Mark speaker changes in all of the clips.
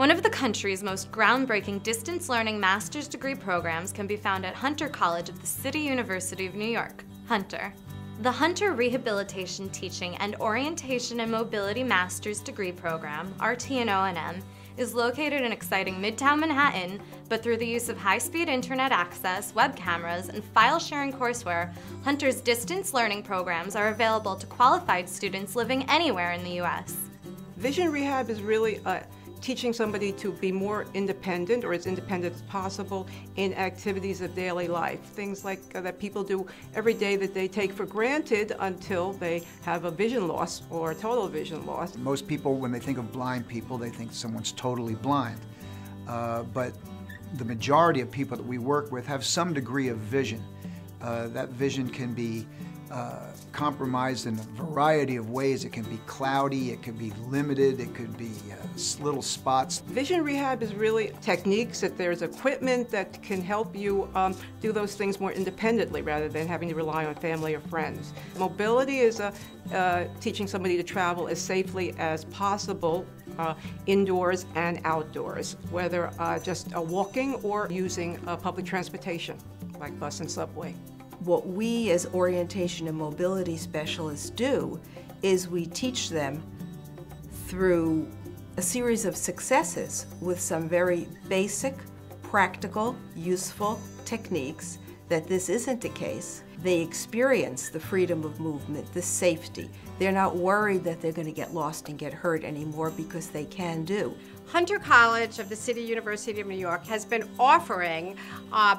Speaker 1: One of the country's most groundbreaking distance learning master's degree programs can be found at Hunter College of the City University of New York, Hunter. The Hunter Rehabilitation Teaching and Orientation and Mobility Master's Degree Program, RT&O&M, is located in exciting Midtown Manhattan, but through the use of high-speed internet access, web cameras, and file-sharing courseware, Hunter's distance learning programs are available to qualified students living anywhere in the U.S.
Speaker 2: Vision rehab is really teaching somebody to be more independent, or as independent as possible, in activities of daily life. Things like that people do every day that they take for granted until they have a vision loss or a total vision loss.
Speaker 3: Most people, when they think of blind people, they think someone's totally blind. But the majority of people that we work with have some degree of vision. That vision can be compromised in a variety of ways. It can be cloudy, it could be limited, it could be little spots.
Speaker 2: Vision rehab is really techniques that there's equipment that can help you do those things more independently rather than having to rely on family or friends. Mobility is teaching somebody to travel as safely as possible indoors and outdoors, whether just walking or using public transportation like bus and subway.
Speaker 4: What we as orientation and mobility specialists do is we teach them through a series of successes with some very basic, practical, useful techniques that this isn't the case. They experience the freedom of movement, the safety. They're not worried that they're going to get lost and get hurt anymore because they can do.
Speaker 5: Hunter College of the City University of New York has been offering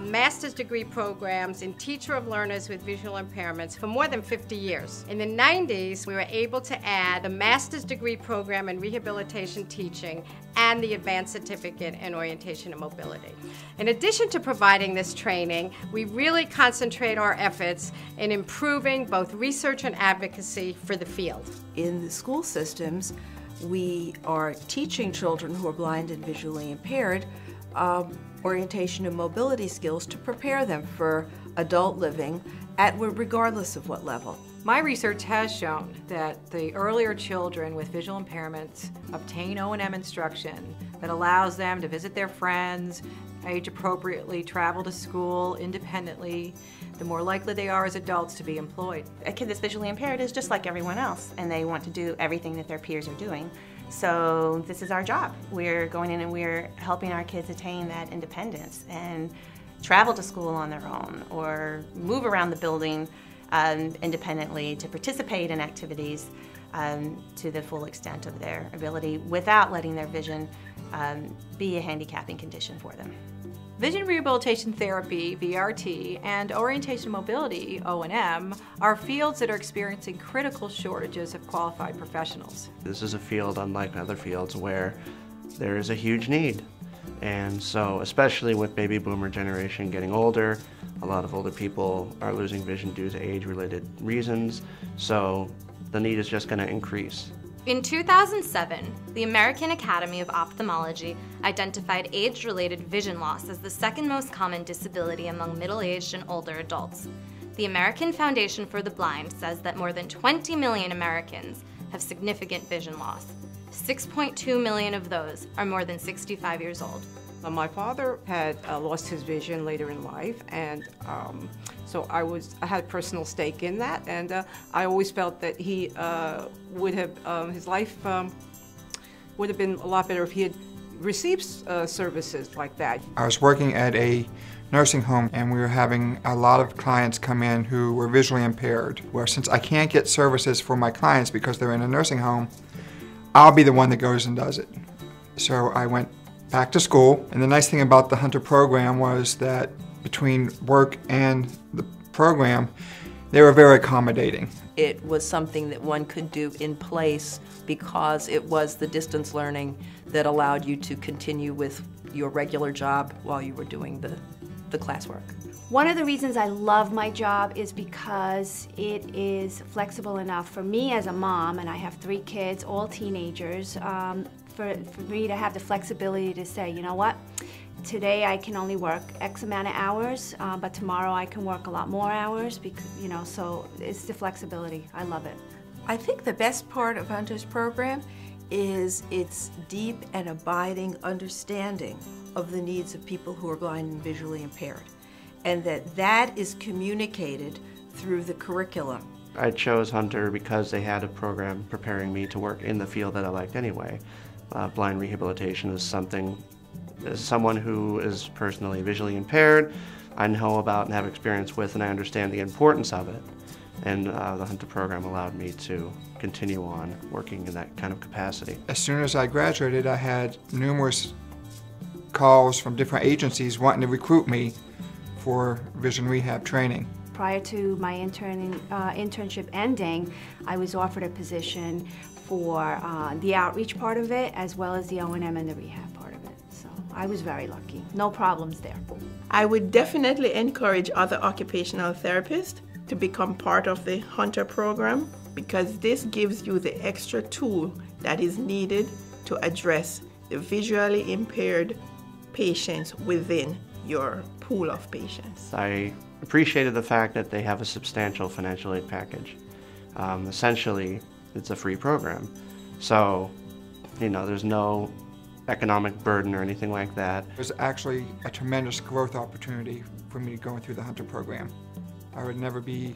Speaker 5: master's degree programs in teacher of learners with visual impairments for more than 50 years. In the 90s, we were able to add the master's degree program in rehabilitation teaching and the advanced certificate in orientation and mobility. In addition to providing this training, we really concentrate our efforts in improving both research and advocacy for the field.
Speaker 4: In the school systems, we are teaching children who are blind and visually impaired orientation and mobility skills to prepare them for adult living regardless of what level.
Speaker 6: My research has shown that the earlier children with visual impairments obtain O&M instruction that allows them to visit their friends, age appropriately, travel to school independently, the more likely they are as adults to be employed.
Speaker 7: A kid that's visually impaired is just like everyone else, and they want to do everything that their peers are doing. So this is our job. We're going in and we're helping our kids attain that independence and travel to school on their own or move around the building independently, to participate in activities to the full extent of their ability without letting their vision be a handicapping condition for them.
Speaker 6: Vision rehabilitation therapy, VRT, and orientation mobility, O&M, are fields that are experiencing critical shortages of qualified professionals.
Speaker 8: This is a field unlike other fields where there is a huge need. And so, especially with baby boomer generation getting older, a lot of older people are losing vision due to age-related reasons, so the need is just going to increase.
Speaker 1: In 2007, the American Academy of Ophthalmology identified age-related vision loss as the second most common disability among middle-aged and older adults. The American Foundation for the Blind says that more than 20 million Americans have significant vision loss. 6.2 million of those are more than 65 years old.
Speaker 2: My father had lost his vision later in life, and so I had a personal stake in that, and I always felt that he would have, his life would have been a lot better if he had received services like that.
Speaker 9: I was working at a nursing home, and we were having a lot of clients come in who were visually impaired, where since I can't get services for my clients because they're in a nursing home, I'll be the one that goes and does it. So I went back to school, and the nice thing about the Hunter program was that between work and the program, they were very accommodating.
Speaker 4: It was something that one could do in place because it was the distance learning that allowed you to continue with your regular job while you were doing the classwork.
Speaker 10: One of the reasons I love my job is because it is flexible enough for me as a mom, and I have 3 kids, all teenagers, for me to have the flexibility to say, you know what, today I can only work X amount of hours, but tomorrow I can work a lot more hours, because, you know, so it's the flexibility. I love it.
Speaker 4: I think the best part of Hunter's program is its deep and abiding understanding of the needs of people who are blind and visually impaired, and that is communicated through the curriculum.
Speaker 8: I chose Hunter because they had a program preparing me to work in the field that I liked anyway. Blind rehabilitation is something, as someone who is personally visually impaired, I know about and have experience with, and I understand the importance of it. And the Hunter program allowed me to continue on working in that kind of capacity.
Speaker 9: As soon as I graduated, I had numerous calls from different agencies wanting to recruit me for vision rehab training.
Speaker 10: Prior to my internship ending, I was offered a position for the outreach part of it, as well as the O&M and the rehab part of it. So I was very lucky. No problems there.
Speaker 11: I would definitely encourage other occupational therapists to become part of the Hunter program, because this gives you the extra tool that is needed to address the visually impaired patients within your pool of patients.
Speaker 8: I appreciated the fact that they have a substantial financial aid package. Essentially, it's a free program. So, there's no economic burden or anything like that.
Speaker 9: There's actually a tremendous growth opportunity for me going through the Hunter program. I would never be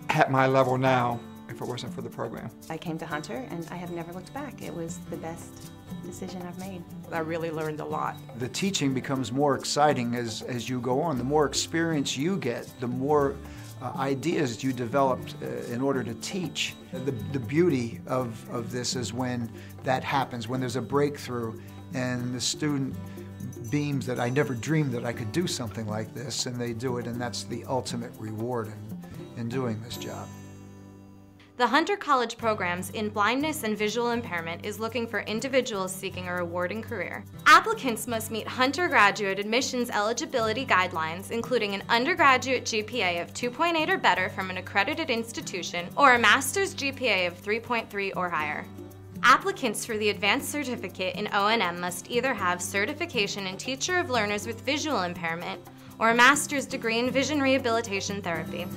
Speaker 9: at my level now if it wasn't for the program.
Speaker 7: I came to Hunter and I have never looked back. It was the best decision I've made.
Speaker 2: I really learned a lot.
Speaker 3: The teaching becomes more exciting as you go on. The more experience you get, the more ideas you develop in order to teach. The beauty of this is when that happens, when there's a breakthrough and the student beams that I never dreamed that I could do something like this, and they do it, and that's the ultimate reward in doing this job.
Speaker 1: The Hunter College Programs in Blindness and Visual Impairment is looking for individuals seeking a rewarding career. Applicants must meet Hunter graduate admissions eligibility guidelines, including an undergraduate GPA of 2.8 or better from an accredited institution, or a master's GPA of 3.3 or higher. Applicants for the Advanced Certificate in O&M must either have certification in Teacher of Learners with Visual Impairment or a master's degree in Vision Rehabilitation Therapy.